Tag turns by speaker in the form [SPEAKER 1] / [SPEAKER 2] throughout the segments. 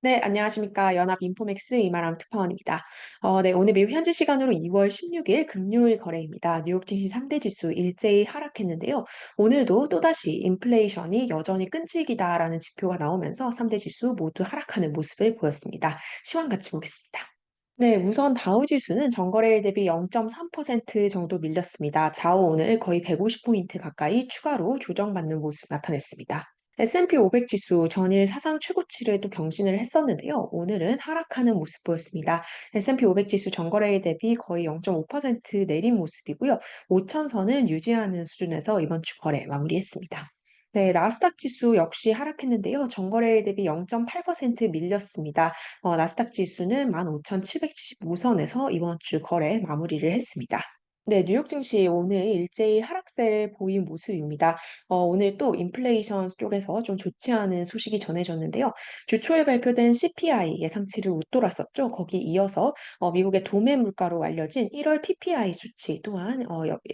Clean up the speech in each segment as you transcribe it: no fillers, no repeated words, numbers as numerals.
[SPEAKER 1] 네, 안녕하십니까. 연합 인포맥스 이마람 특파원입니다. 네, 오늘 미국 현지 시간으로 2월 16일 금요일 거래입니다. 뉴욕 증시 3대 지수 일제히 하락했는데요. 오늘도 또다시 인플레이션이 여전히 끈질기다라는 지표가 나오면서 3대 지수 모두 하락하는 모습을 보였습니다. 시황 같이 보겠습니다. 네, 우선 다우 지수는 전거래일 대비 0.3% 정도 밀렸습니다. 다우 오늘 거의 150포인트 가까이 추가로 조정받는 모습 나타냈습니다. S&P 500 지수 전일 사상 최고치를 또 경신을 했었는데요. 오늘은 하락하는 모습 보였습니다. S&P 500 지수 전거래일 대비 거의 0.5% 내린 모습이고요. 5천선은 유지하는 수준에서 이번 주 거래 마무리했습니다. 네, 나스닥 지수 역시 하락했는데요. 전거래일 대비 0.8% 밀렸습니다. 나스닥 지수는 15,775선에서 이번 주 거래 마무리를 했습니다. 네, 뉴욕 증시 오늘 일제히 하락세를 보인 모습입니다. 오늘 또 인플레이션 쪽에서 좀 좋지 않은 소식이 전해졌는데요. 주 초에 발표된 CPI 예상치를 웃돌았었죠. 거기 이어서 미국의 도매 물가로 알려진 1월 PPI 수치 또한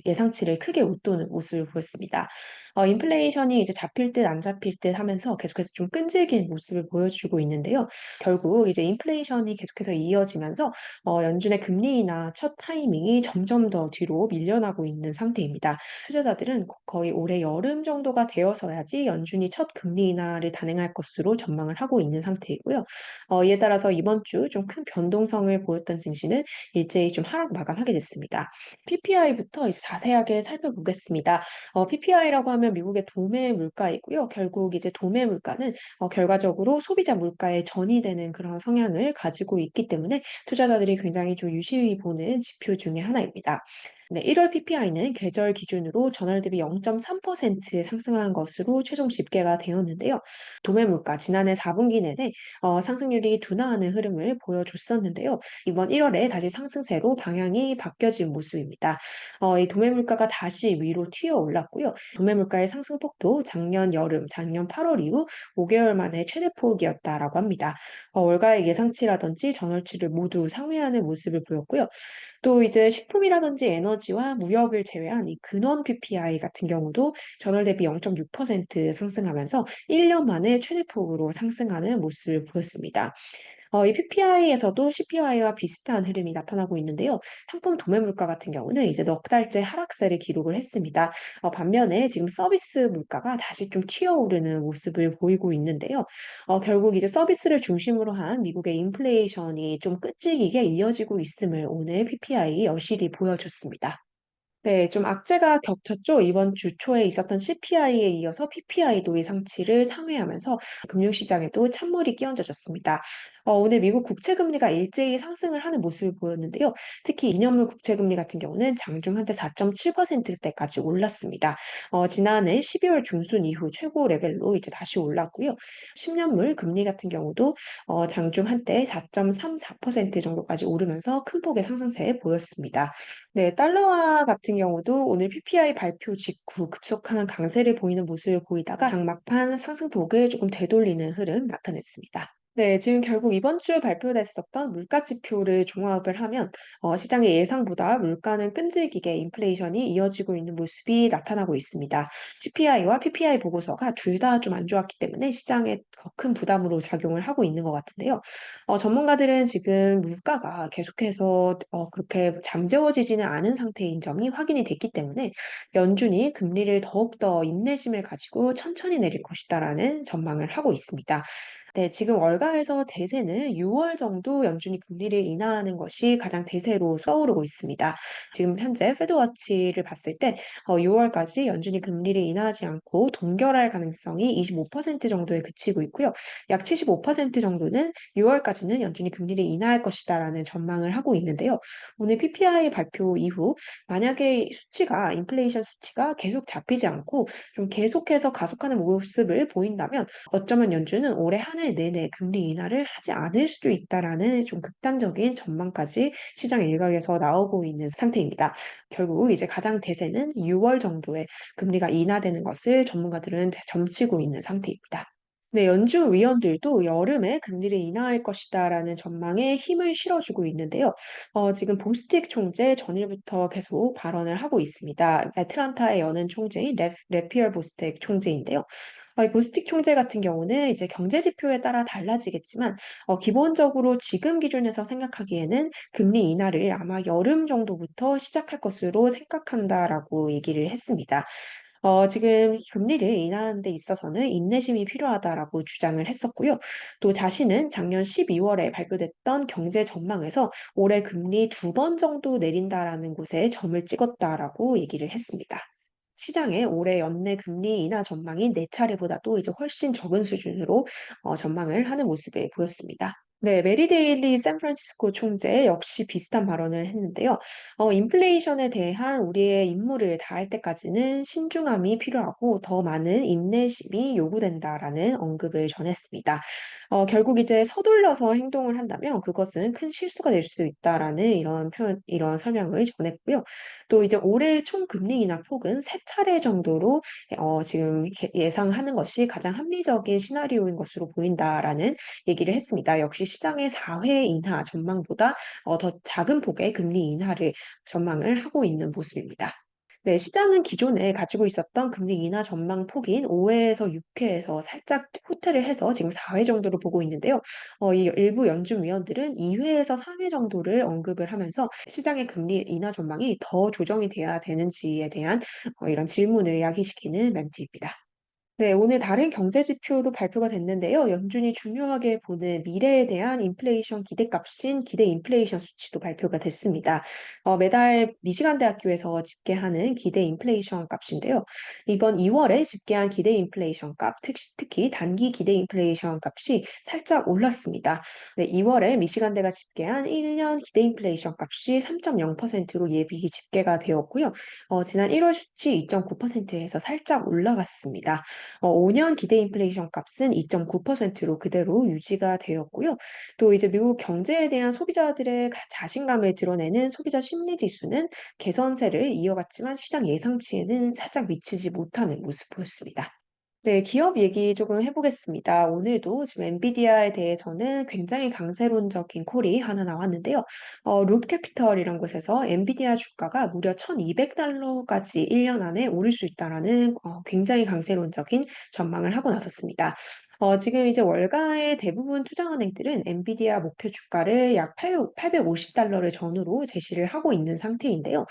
[SPEAKER 1] 예상치를 크게 웃도는 모습을 보였습니다. 인플레이션이 이제 잡힐 듯 안 잡힐 듯 하면서 계속해서 좀 끈질긴 모습을 보여주고 있는데요. 결국 이제 인플레이션이 계속해서 이어지면서 연준의 금리 인하 첫 타이밍이 점점 더 뒤로 밀려나고 있는 상태입니다. 투자자들은 거의 올해 여름 정도가 되어서야지 연준이 첫 금리 인하를 단행할 것으로 전망을 하고 있는 상태이고요. 이에 따라서 이번 주 좀 큰 변동성을 보였던 증시는 일제히 좀 하락 마감하게 됐습니다. PPI부터 이제 자세하게 살펴보겠습니다. PPI라고 하면 미국의 도매 물가이고요. 결국 이제 도매 물가는 결과적으로 소비자 물가에 전이되는 그런 성향을 가지고 있기 때문에 투자자들이 굉장히 좀 유심히 보는 지표 중에 하나입니다. 네, 1월 PPI는 계절 기준으로 전월 대비 0.3% 상승한 것으로 최종 집계가 되었는데요. 도매 물가 지난해 4분기 내내 상승률이 둔화하는 흐름을 보여줬었는데요. 이번 1월에 다시 상승세로 방향이 바뀌어진 모습입니다. 이 도매 물가가 다시 위로 튀어 올랐고요. 도매 물가의 상승폭도 작년 여름, 작년 8월 이후 5개월 만에 최대폭이었다라고 합니다. 월가의 예상치라든지 전월치를 모두 상회하는 모습을 보였고요. 또 이제 식품이라든지 에너지와 무역을 제외한 이 근원 PPI 같은 경우도 전월 대비 0.6% 상승하면서 1년 만에 최대폭으로 상승하는 모습을 보였습니다. 이 PPI에서도 CPI와 비슷한 흐름이 나타나고 있는데요. 상품 도매 물가 같은 경우는 이제 넉 달째 하락세를 기록을 했습니다. 반면에 지금 서비스 물가가 다시 좀 튀어오르는 모습을 보이고 있는데요. 결국 이제 서비스를 중심으로 한 미국의 인플레이션이 좀 끈질기게 이어지고 있음을 오늘 PPI 여실히 보여줬습니다. 네, 좀 악재가 겹쳤죠. 이번 주 초에 있었던 CPI에 이어서 PPI도 예상치를 상회하면서 금융시장에도 찬물이 끼얹어졌습니다. 오늘 미국 국채 금리가 일제히 상승을 하는 모습을 보였는데요. 특히 2년물 국채 금리 같은 경우는 장중 한때 4.7%대까지 올랐습니다. 지난해 12월 중순 이후 최고 레벨로 이제 다시 올랐고요. 10년물 금리 같은 경우도 장중 한때 4.34% 정도까지 오르면서 큰 폭의 상승세 보였습니다. 네, 달러화 같은 경우도 오늘 PPI 발표 직후 급속한 강세를 보이는 모습을 보이다가 장막판 상승폭을 조금 되돌리는 흐름 나타냈습니다. 네, 지금 결국 이번 주 발표됐었던 물가 지표를 종합을 하면 시장의 예상보다 물가는 끈질기게 인플레이션이 이어지고 있는 모습이 나타나고 있습니다. CPI와 PPI 보고서가 둘 다 좀 안 좋았기 때문에 시장에 더 큰 부담으로 작용을 하고 있는 것 같은데요. 전문가들은 지금 물가가 계속해서 그렇게 잠재워지지는 않은 상태인 점이 확인이 됐기 때문에 연준이 금리를 더욱더 인내심을 가지고 천천히 내릴 것이다라는 전망을 하고 있습니다. 네, 지금 월가에서 대세는 6월 정도 연준이 금리를 인하하는 것이 가장 대세로 떠오르고 있습니다. 지금 현재 패드워치를 봤을 때 6월까지 연준이 금리를 인하하지 않고 동결할 가능성이 25% 정도에 그치고 있고요. 약 75% 정도는 6월까지는 연준이 금리를 인하할 것이다라는 전망을 하고 있는데요. 오늘 PPI 발표 이후 만약에 수치가 인플레이션 수치가 계속 잡히지 않고 좀 계속해서 가속하는 모습을 보인다면 어쩌면 연준은 올해 한 해 내내 금리 인하를 하지 않을 수도 있다라는 좀 극단적인 전망까지 시장 일각에서 나오고 있는 상태입니다. 결국 이제 가장 대세는 6월 정도에 금리가 인하되는 것을 전문가들은 점치고 있는 상태입니다. 네, 연준 위원들도 여름에 금리를 인하할 것이다라는 전망에 힘을 실어주고 있는데요. 지금 보스틱 총재 전일부터 계속 발언을 하고 있습니다. 애틀란타의 연은 총재인 래피얼 보스틱 총재인데요. 이 보스틱 총재 같은 경우는 이제 경제 지표에 따라 달라지겠지만, 기본적으로 지금 기준에서 생각하기에는 금리 인하를 아마 여름 정도부터 시작할 것으로 생각한다라고 얘기를 했습니다. 지금 금리를 인하하는 데 있어서는 인내심이 필요하다라고 주장을 했었고요. 또 자신은 작년 12월에 발표됐던 경제 전망에서 올해 금리 2번 정도 내린다라는 곳에 점을 찍었다라고 얘기를 했습니다. 시장의 올해 연내 금리 인하 전망이 4차례보다도 이제 훨씬 적은 수준으로 전망을 하는 모습을 보였습니다. 네, 메리 데일리 샌프란시스코 총재 역시 비슷한 발언을 했는데요. 인플레이션에 대한 우리의 임무를 다할 때까지는 신중함이 필요하고 더 많은 인내심이 요구된다라는 언급을 전했습니다. 결국 이제 서둘러서 행동을 한다면 그것은 큰 실수가 될 수 있다라는 이런 표현, 이런 설명을 전했고요. 또 이제 올해 총 금리 인하 폭은 3차례 정도로 지금 예상하는 것이 가장 합리적인 시나리오인 것으로 보인다라는 얘기를 했습니다. 역시 시장의 4회 인하 전망보다 더 작은 폭의 금리 인하를 전망을 하고 있는 모습입니다. 네, 시장은 기존에 가지고 있었던 금리 인하 전망 폭인 5회에서 6회에서 살짝 후퇴를 해서 지금 4회 정도로 보고 있는데요. 이 일부 연준 위원들은 2회에서 3회 정도를 언급을 하면서 시장의 금리 인하 전망이 더 조정이 돼야 되는지에 대한 이런 질문을 야기시키는 멘트입니다. 네, 오늘 다른 경제 지표도 발표가 됐는데요. 연준이 중요하게 보는 미래에 대한 인플레이션 기대값인 기대 인플레이션 수치도 발표가 됐습니다. 매달 미시간 대학교에서 집계하는 기대 인플레이션 값인데요. 이번 2월에 집계한 기대 인플레이션 값, 특히 단기 기대 인플레이션 값이 살짝 올랐습니다. 네, 2월에 미시간대가 집계한 1년 기대 인플레이션 값이 3.0%로 예비 집계가 되었고요. 지난 1월 수치 2.9%에서 살짝 올라갔습니다. 5년 기대 인플레이션 값은 2.9%로 그대로 유지가 되었고요. 또 이제 미국 경제에 대한 소비자들의 자신감을 드러내는 소비자 심리 지수는 개선세를 이어갔지만 시장 예상치에는 살짝 미치지 못하는 모습 보였습니다. 네, 기업 얘기 조금 해보겠습니다. 오늘도 지금 엔비디아에 대해서는 굉장히 강세론적인 콜이 하나 나왔는데요. 룹캐피털이란 곳에서 엔비디아 주가가 무려 1,200달러까지 1년 안에 오를 수 있다라는 굉장히 강세론적인 전망을 하고 나섰습니다. 지금 이제 월가의 대부분 투자은행들은 엔비디아 목표 주가를 약 850달러를 전후로 제시를 하고 있는 상태인데요.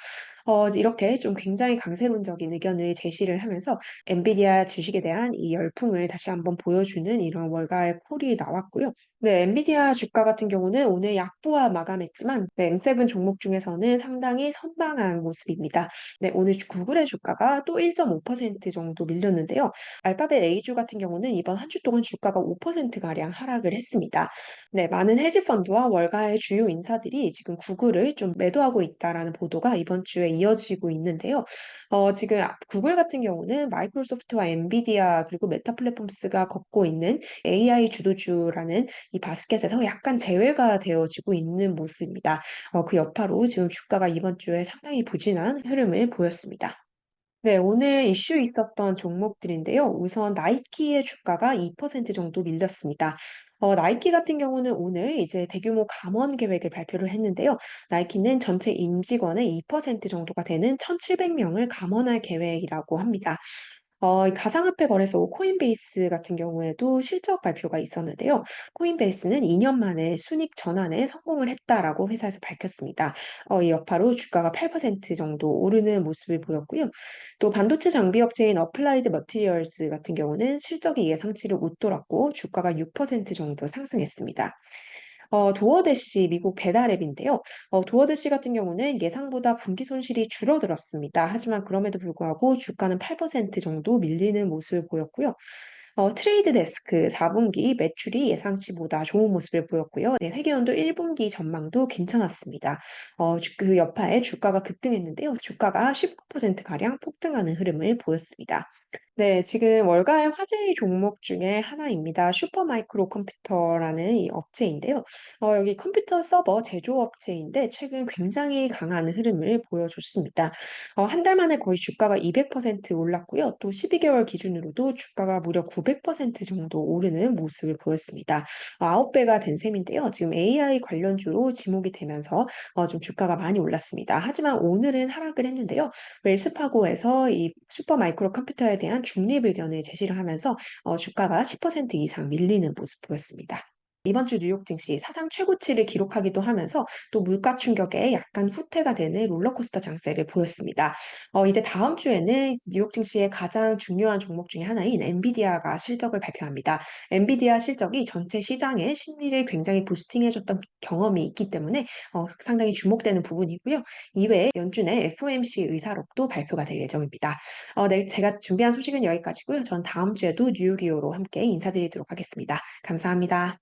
[SPEAKER 1] 이렇게 좀 굉장히 강세론적인 의견을 제시를 하면서 엔비디아 주식에 대한 이 열풍을 다시 한번 보여주는 이런 월가의 콜이 나왔고요. 네, 엔비디아 주가 같은 경우는 오늘 약보와 마감했지만 네, M7 종목 중에서는 상당히 선방한 모습입니다. 네, 오늘 구글의 주가가 또 1.5% 정도 밀렸는데요. 알파벳 A주 같은 경우는 이번 한 주 동안 주가가 5%가량 하락을 했습니다. 네, 많은 헤지펀드와 월가의 주요 인사들이 지금 구글을 좀 매도하고 있다라는 보도가 이번 주에 이어지고 있는데요. 지금 구글 같은 경우는 마이크로소프트와 엔비디아 그리고 메타 플랫폼스가 걷고 있는 AI 주도주라는 이 바스켓에서 약간 제외가 되어지고 있는 모습입니다. 그 여파로 지금 주가가 이번 주에 상당히 부진한 흐름을 보였습니다. 네, 오늘 이슈 있었던 종목들인데요. 우선 나이키의 주가가 2% 정도 밀렸습니다. 나이키 같은 경우는 오늘 이제 대규모 감원 계획을 발표를 했는데요. 나이키는 전체 임직원의 2% 정도가 되는 1,700명을 감원할 계획이라고 합니다. 이 가상화폐 거래소 코인베이스 같은 경우에도 실적 발표가 있었는데요. 코인베이스는 2년 만에 순익 전환에 성공을 했다라고 회사에서 밝혔습니다. 이 여파로 주가가 8% 정도 오르는 모습을 보였고요. 또 반도체 장비 업체인 어플라이드 머티리얼스 같은 경우는 실적이 예상치를 웃돌았고 주가가 6% 정도 상승했습니다. 도어대시 미국 배달앱인데요. 도어대시 같은 경우는 예상보다 분기 손실이 줄어들었습니다. 하지만 그럼에도 불구하고 주가는 8% 정도 밀리는 모습을 보였고요. 트레이드 데스크 4분기 매출이 예상치보다 좋은 모습을 보였고요. 네, 회계연도 1분기 전망도 괜찮았습니다. 그 여파에 주가가 급등했는데요. 주가가 19%가량 폭등하는 흐름을 보였습니다. 네, 지금 월가의 화제의 종목 중에 하나입니다. 슈퍼마이크로 컴퓨터라는 이 업체인데요. 여기 컴퓨터 서버 제조업체인데 최근 굉장히 강한 흐름을 보여줬습니다. 한 달 만에 거의 주가가 200% 올랐고요. 또 12개월 기준으로도 주가가 무려 900% 정도 오르는 모습을 보였습니다. 9배가 된 셈인데요. 지금 AI 관련주로 지목이 되면서 좀 주가가 많이 올랐습니다. 하지만 오늘은 하락을 했는데요. 웰스파고에서 이 슈퍼 마이크로 컴퓨터에 대한 중립 의견을 제시를 하면서 주가가 10% 이상 밀리는 모습 보였습니다. 이번 주 뉴욕 증시 사상 최고치를 기록하기도 하면서 또 물가 충격에 약간 후퇴가 되는 롤러코스터 장세를 보였습니다. 이제 다음 주에는 뉴욕 증시의 가장 중요한 종목 중에 하나인 엔비디아가 실적을 발표합니다. 엔비디아 실적이 전체 시장의 심리를 굉장히 부스팅해줬던 경험이 있기 때문에 상당히 주목되는 부분이고요. 이외에 연준의 FOMC 의사록도 발표가 될 예정입니다. 네, 제가 준비한 소식은 여기까지고요. 전 다음 주에도 뉴욕이오로 함께 인사드리도록 하겠습니다. 감사합니다.